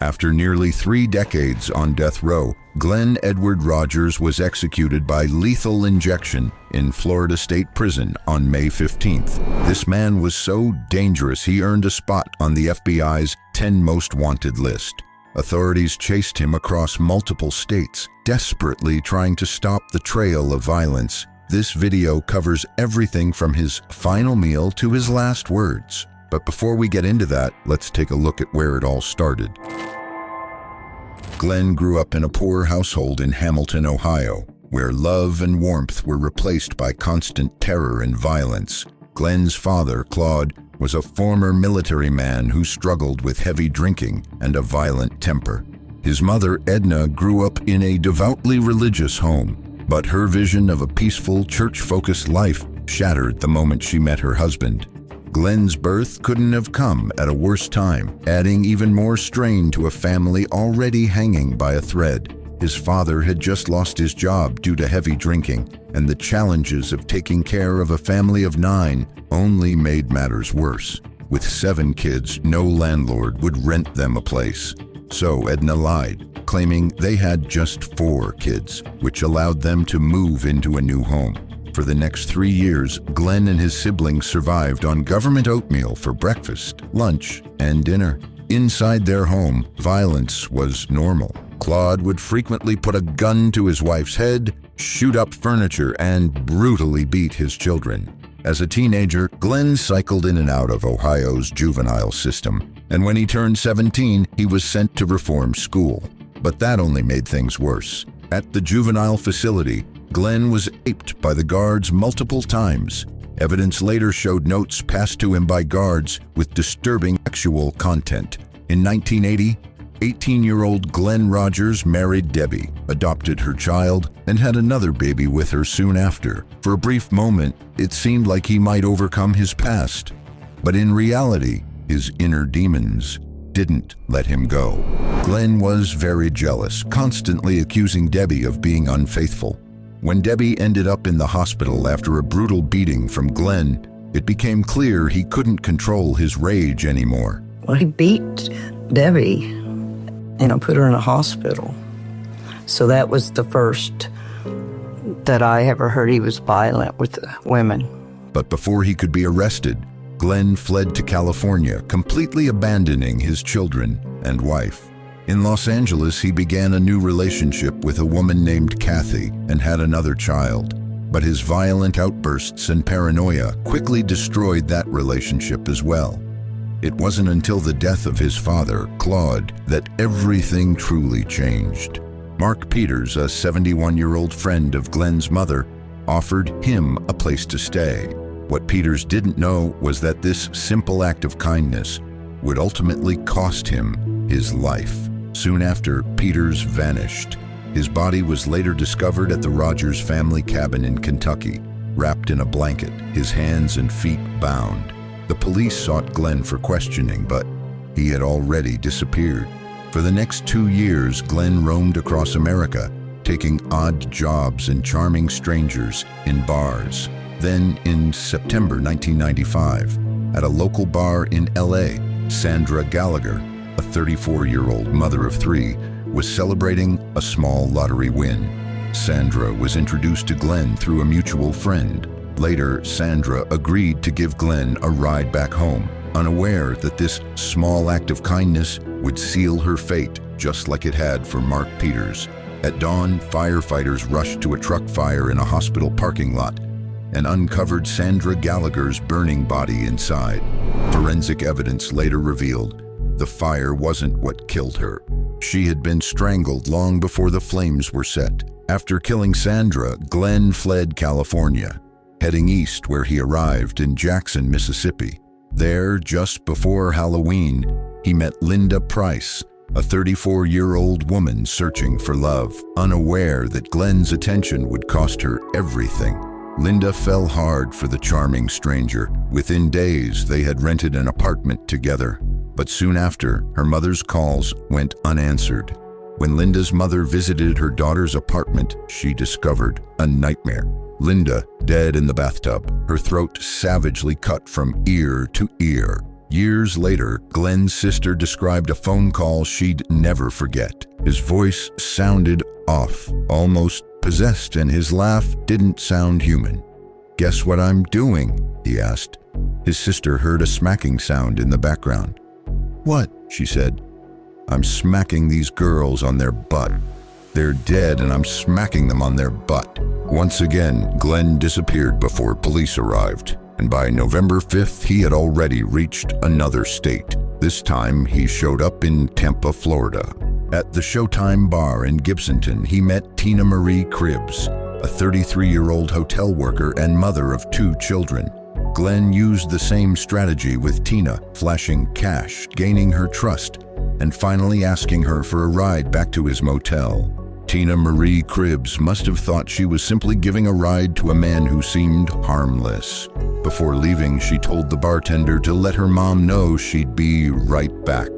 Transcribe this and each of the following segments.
After nearly 3 decades on death row, Glenn Edward Rogers was executed by lethal injection in Florida State Prison on May 15th. This man was so dangerous he earned a spot on the FBI's 10 Most Wanted list. Authorities chased him across multiple states, desperately trying to stop the trail of violence. This video covers everything from his final meal to his last words. But before we get into that, let's take a look at where it all started. Glenn grew up in a poor household in Hamilton, Ohio, where love and warmth were replaced by constant terror and violence. Glenn's father, Claude, was a former military man who struggled with heavy drinking and a violent temper. His mother, Edna, grew up in a devoutly religious home, but her vision of a peaceful, church-focused life shattered the moment she met her husband. Glenn's birth couldn't have come at a worse time, adding even more strain to a family already hanging by a thread. His father had just lost his job due to heavy drinking, and the challenges of taking care of a family of 9 only made matters worse. With 7 kids, no landlord would rent them a place. So Edna lied, claiming they had just 4 kids, which allowed them to move into a new home. For the next 3 years, Glenn and his siblings survived on government oatmeal for breakfast, lunch, and dinner. Inside their home, violence was normal. Claude would frequently put a gun to his wife's head, shoot up furniture, and brutally beat his children. As a teenager, Glenn cycled in and out of Ohio's juvenile system, and when he turned 17, he was sent to reform school. But that only made things worse. At the juvenile facility, Glenn was aped by the guards multiple times. Evidence later showed notes passed to him by guards with disturbing sexual content. In 1980, 18-year-old Glenn Rogers married Debbie, adopted her child, and had another baby with her soon after. For a brief moment, it seemed like he might overcome his past. But in reality, his inner demons didn't let him go. Glenn was very jealous, constantly accusing Debbie of being unfaithful. When Debbie ended up in the hospital after a brutal beating from Glenn, it became clear he couldn't control his rage anymore. Well, he beat Debbie and put her in a hospital. So that was the first that I ever heard he was violent with women. But before he could be arrested, Glenn fled to California, completely abandoning his children and wife. In Los Angeles, he began a new relationship with a woman named Kathy and had another child. But his violent outbursts and paranoia quickly destroyed that relationship as well. It wasn't until the death of his father, Claude, that everything truly changed. Mark Peters, a 71-year-old friend of Glenn's mother, offered him a place to stay. What Peters didn't know was that this simple act of kindness would ultimately cost him his life. Soon after, Peters vanished. His body was later discovered at the Rogers family cabin in Kentucky, wrapped in a blanket, his hands and feet bound. The police sought Glenn for questioning, but he had already disappeared. For the next 2 years, Glenn roamed across America, taking odd jobs and charming strangers in bars. Then, in September 1995, at a local bar in LA, Sandra Gallagher, a 34-year-old mother of 3, was celebrating a small lottery win. Sandra was introduced to Glenn through a mutual friend. Later, Sandra agreed to give Glenn a ride back home, unaware that this small act of kindness would seal her fate, just like it had for Mark Peters. At dawn, firefighters rushed to a truck fire in a hospital parking lot and uncovered Sandra Gallagher's burning body inside. Forensic evidence later revealed the fire wasn't what killed her. She had been strangled long before the flames were set. After killing Sandra, Glenn fled California, heading east where he arrived in Jackson, Mississippi. There, just before Halloween, he met Linda Price, a 34-year-old woman searching for love, unaware that Glenn's attention would cost her everything. Linda fell hard for the charming stranger. Within days, they had rented an apartment together. But soon after, her mother's calls went unanswered. When Linda's mother visited her daughter's apartment, she discovered a nightmare. Linda, dead in the bathtub, her throat savagely cut from ear to ear. Years later, Glenn's sister described a phone call she'd never forget. His voice sounded off, almost possessed, and his laugh didn't sound human. "Guess what I'm doing?" he asked. His sister heard a smacking sound in the background. "What?" she said. "I'm smacking these girls on their butt. They're dead and I'm smacking them on their butt." Once again, Glenn disappeared before police arrived, and by November 5th, he had already reached another state. This time, he showed up in Tampa, Florida. At the Showtime bar in Gibsonton, he met Tina Marie Cribbs, a 33-year-old hotel worker and mother of 2 children. Glenn used the same strategy with Tina, flashing cash, gaining her trust, and finally asking her for a ride back to his motel. Tina Marie Cribbs must have thought she was simply giving a ride to a man who seemed harmless. Before leaving, she told the bartender to let her mom know she'd be right back.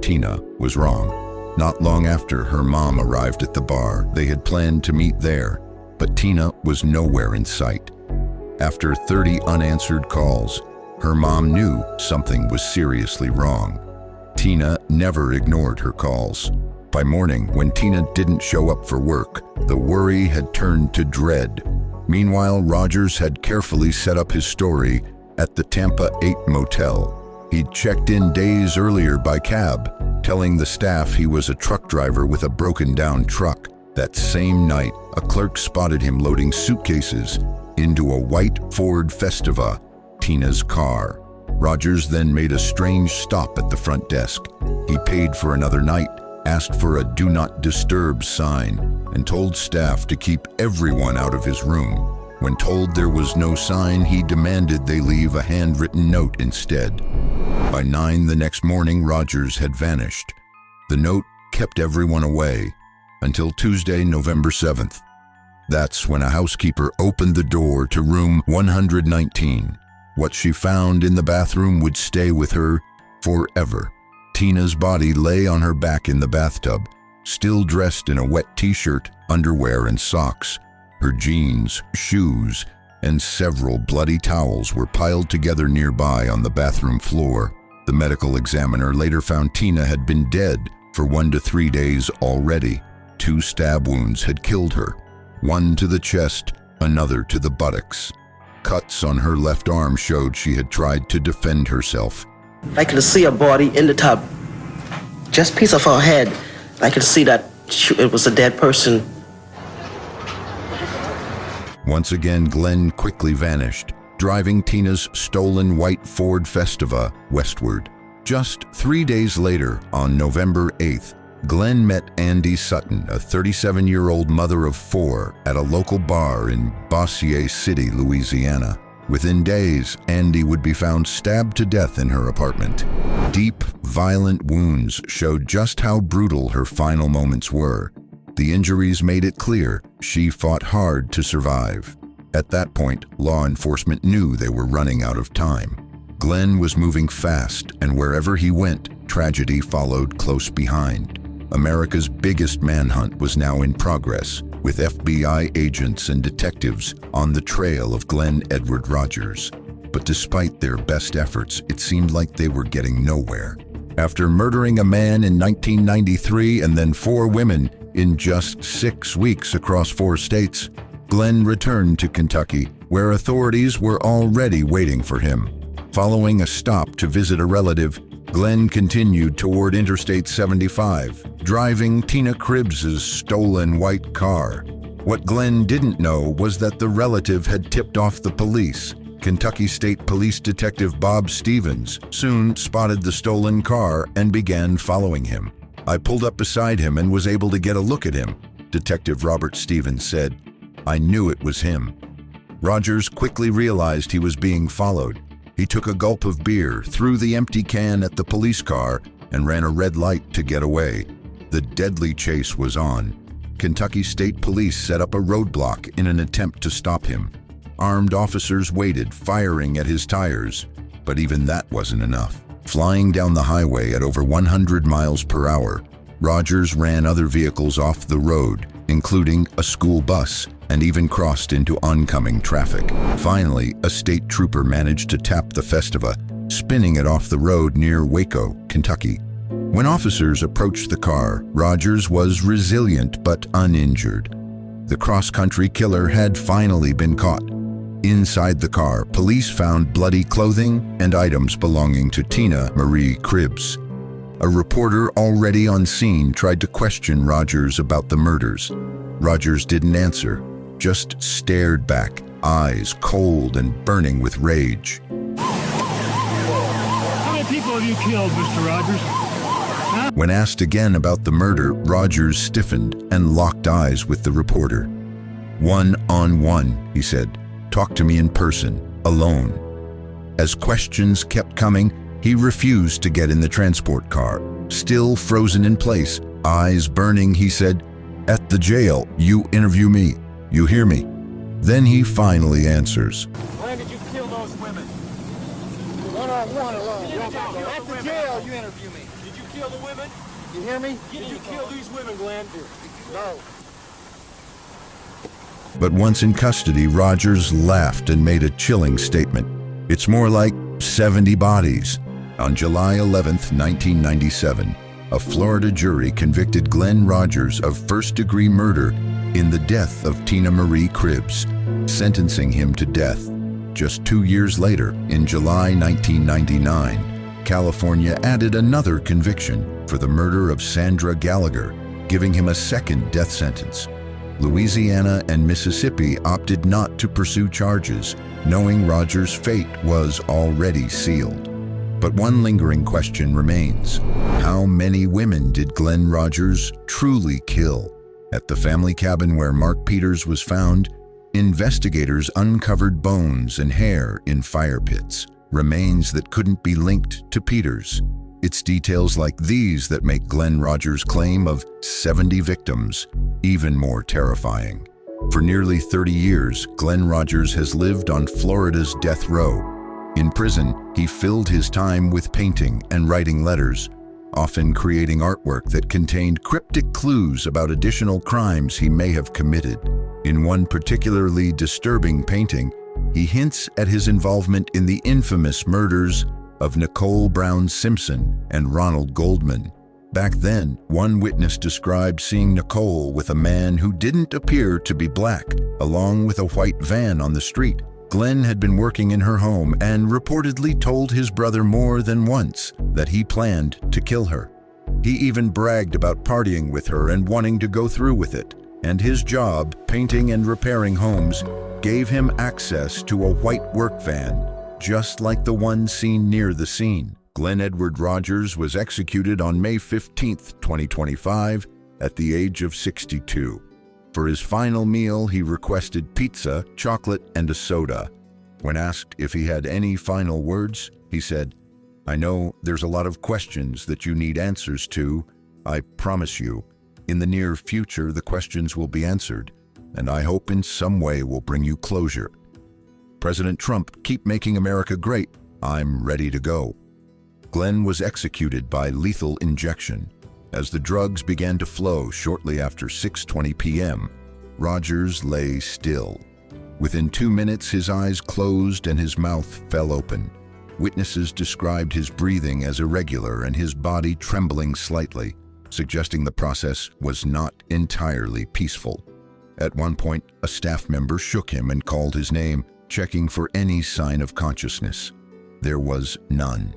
Tina was wrong. Not long after her mom arrived at the bar, they had planned to meet there, but Tina was nowhere in sight. After 30 unanswered calls, her mom knew something was seriously wrong. Tina never ignored her calls. By morning, when Tina didn't show up for work, the worry had turned to dread. Meanwhile, Rogers had carefully set up his story at the Tampa 8 motel. He'd checked in days earlier by cab, telling the staff he was a truck driver with a broken-down truck. That same night, a clerk spotted him loading suitcases into a white Ford Festiva, Tina's car. Rogers then made a strange stop at the front desk. He paid for another night, asked for a "Do Not Disturb" sign, and told staff to keep everyone out of his room. When told there was no sign, he demanded they leave a handwritten note instead. By 9 the next morning, Rogers had vanished. The note kept everyone away until Tuesday, November 7th. That's when a housekeeper opened the door to room 119. What she found in the bathroom would stay with her forever. Tina's body lay on her back in the bathtub, still dressed in a wet t-shirt, underwear, and socks. Her jeans, shoes, and several bloody towels were piled together nearby on the bathroom floor. The medical examiner later found Tina had been dead for 1 to 3 days already. 2 stab wounds had killed her, one to the chest, another to the buttocks. Cuts on her left arm showed she had tried to defend herself. I could see a body in the tub, just piece of her head. I could see that it was a dead person. Once again, Glenn quickly vanished, driving Tina's stolen white Ford Festiva westward. Just 3 days later, on November 8th, Glenn met Andy Sutton, a 37-year-old mother of 4, at a local bar in Bossier City, Louisiana. Within days, Andy would be found stabbed to death in her apartment. Deep, violent wounds showed just how brutal her final moments were. The injuries made it clear she fought hard to survive. At that point, law enforcement knew they were running out of time. Glenn was moving fast, and wherever he went, tragedy followed close behind. America's biggest manhunt was now in progress, with FBI agents and detectives on the trail of Glenn Edward Rogers. But despite their best efforts, it seemed like they were getting nowhere. After murdering a man in 1993 and then 4 women in just 6 weeks across 4 states, Glenn returned to Kentucky, where authorities were already waiting for him. Following a stop to visit a relative, Glenn continued toward Interstate 75, driving Tina Cribbs' stolen white car. What Glenn didn't know was that the relative had tipped off the police. Kentucky State Police Detective Bob Stevens soon spotted the stolen car and began following him. "I pulled up beside him and was able to get a look at him," Detective Robert Stevens said. "I knew it was him." Rogers quickly realized he was being followed. He took a gulp of beer, threw the empty can at the police car, and ran a red light to get away. The deadly chase was on. Kentucky State Police set up a roadblock in an attempt to stop him. Armed officers waited, firing at his tires, but even that wasn't enough. Flying down the highway at over 100 miles per hour, Rogers ran other vehicles off the road, including a school bus, and even crossed into oncoming traffic. Finally, a state trooper managed to tap the Festiva, spinning it off the road near Waco, Kentucky. When officers approached the car, Rogers was resilient but uninjured. The cross-country killer had finally been caught. Inside the car, police found bloody clothing and items belonging to Tina Marie Cribbs. A reporter already on scene tried to question Rogers about the murders. Rogers didn't answer, just stared back, eyes cold and burning with rage. How many people have you killed, Mr. Rogers? Huh? When asked again about the murder, Rogers stiffened and locked eyes with the reporter. "One-on-one," he said. "Talk to me in person, alone." As questions kept coming, he refused to get in the transport car. Still frozen in place, eyes burning, he said, "At the jail, you interview me. You hear me?" Then he finally answers. When did you kill those women? One-on-one alone. At the jail, you interview me. Did you kill the women? You hear me? Did you kill these women, Glenn? No. But once in custody, Rogers laughed and made a chilling statement. "It's more like 70 bodies." On July 11, 1997, a Florida jury convicted Glenn Rogers of first-degree murder in the death of Tina Marie Cribbs, sentencing him to death. Just 2 years later, in July 1999, California added another conviction for the murder of Sandra Gallagher, giving him a second death sentence. Louisiana and Mississippi opted not to pursue charges, knowing Rogers' fate was already sealed. But one lingering question remains. How many women did Glenn Rogers truly kill? At the family cabin where Mark Peters was found, investigators uncovered bones and hair in fire pits, remains that couldn't be linked to Peters. It's details like these that make Glenn Rogers' claim of 70 victims even more terrifying. For nearly 30 years, Glenn Rogers has lived on Florida's death row. In prison, he filled his time with painting and writing letters, often creating artwork that contained cryptic clues about additional crimes he may have committed. In one particularly disturbing painting, he hints at his involvement in the infamous murders of Nicole Brown Simpson and Ronald Goldman. Back then, one witness described seeing Nicole with a man who didn't appear to be black, along with a white van on the street. Glenn had been working in her home and reportedly told his brother more than once that he planned to kill her. He even bragged about partying with her and wanting to go through with it, and his job, painting and repairing homes, gave him access to a white work van, just like the one seen near the scene. Glenn Edward Rogers was executed on May 15, 2025, at the age of 62. For his final meal, he requested pizza, chocolate, and a soda. When asked if he had any final words, he said, "I know there's a lot of questions that you need answers to. I promise you, in the near future, the questions will be answered, and I hope in some way will bring you closure. President Trump, keep making America great. I'm ready to go." Glenn was executed by lethal injection. As the drugs began to flow shortly after 6:20 p.m., Rogers lay still. Within 2 minutes, his eyes closed and his mouth fell open. Witnesses described his breathing as irregular and his body trembling slightly, suggesting the process was not entirely peaceful. At one point, a staff member shook him and called his name, checking for any sign of consciousness. There was none.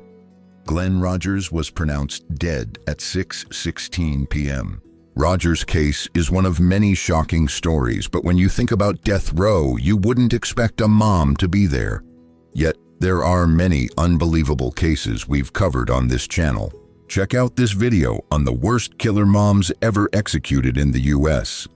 Glenn Rogers was pronounced dead at 6:16 p.m. Rogers' case is one of many shocking stories, but when you think about death row, you wouldn't expect a mom to be there. Yet, there are many unbelievable cases we've covered on this channel. Check out this video on the worst killer moms ever executed in the U.S.